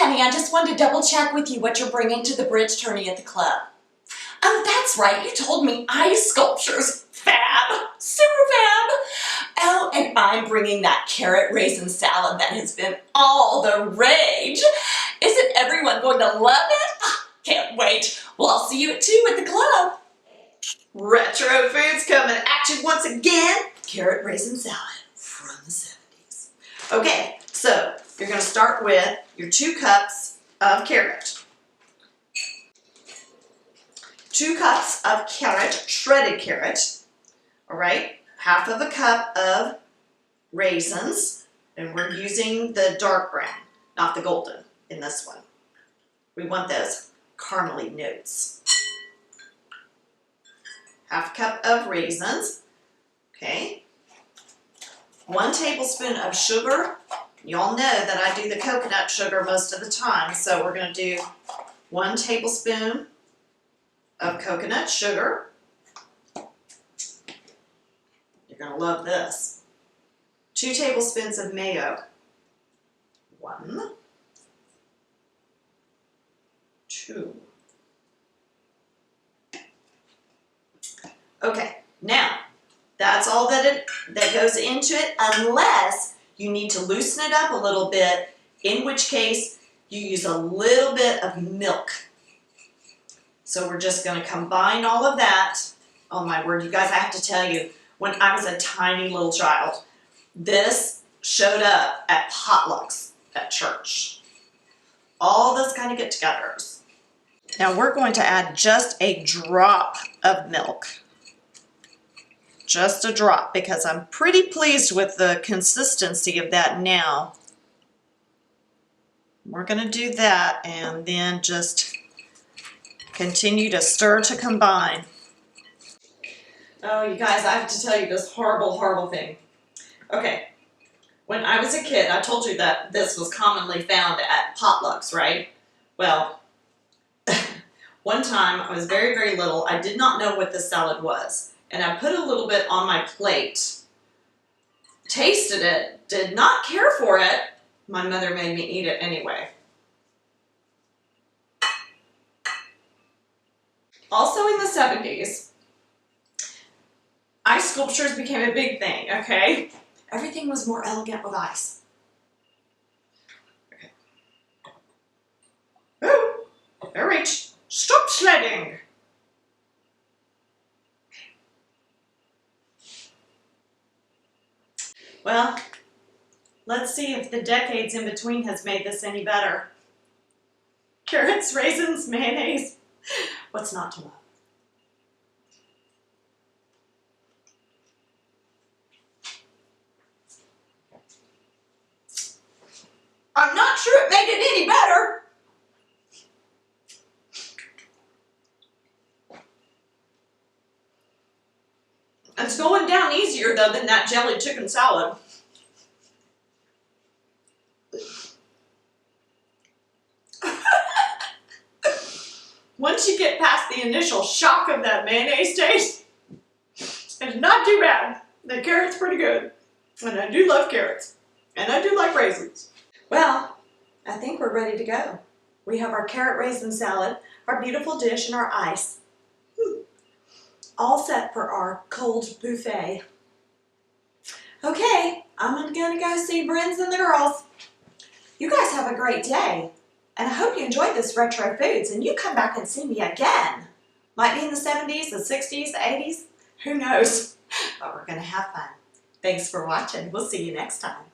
honey, I just wanted to double check with you what you're bringing to the bridge tourney at the club. Oh, that's right, you told me ice sculptures. Fab, super fab. Oh, and I'm bringing that carrot raisin salad that has been all the rage. Isn't everyone going to love it? Can't wait. Well, I'll see you at 2 at the club. Retro foods coming at you once again. Carrot raisin salad from the 70s. Okay, so you're going to start with your 2 cups of carrot. 2 cups of carrot, shredded carrot. All right, half of a cup of raisins, and we're using the dark brown, not the golden in this one. We want those caramely notes. Half a cup of raisins, okay. 1 tablespoon of sugar. Y'all know that I do the coconut sugar most of the time, so we're going to do 1 tablespoon of coconut sugar. You're going to love this. 2 tablespoons of mayo. 1, 2. Okay, now that's all that goes into it, unless you need to loosen it up a little bit, in which case you use a little bit of milk. So we're just going to combine all of that. Oh my word, you guys, I have to tell you, when I was a tiny little child, this showed up at potlucks at church. All those kind of get-togethers. Now we're going to add just a drop of milk. Just a drop, because I'm pretty pleased with the consistency of that now. We're going to do that and then just continue to stir to combine. Oh, you guys, I have to tell you this horrible, horrible thing. Okay, when I was a kid, I told you that this was commonly found at potlucks, right? Well, one time I was very, very little. I did not know what this salad was. And I put a little bit on my plate, tasted it, did not care for it. My mother made me eat it anyway. Also in the 70s, ice sculptures became a big thing, okay? Everything was more elegant with ice. Okay. Oh, all right, stop sledding. Well, let's see if the decades in between has made this any better. Carrots, raisins, mayonnaise. What's not to love? I'm not sure it made it any better. It's going down easier, though, than that jelly chicken salad. Once you get past the initial shock of that mayonnaise taste, it's not too bad. The carrot's pretty good. And I do love carrots. And I do like raisins. Well, I think we're ready to go. We have our carrot raisin salad, our beautiful dish, and our ice. All set for our cold buffet. Okay, I'm gonna go see Bryn's and the girls. You guys have a great day. And I hope you enjoyed this Retro Foods and you come back and see me again. Might be in the 70s, the 60s, the 80s, who knows? But we're gonna have fun. Thanks for watching. We'll see you next time.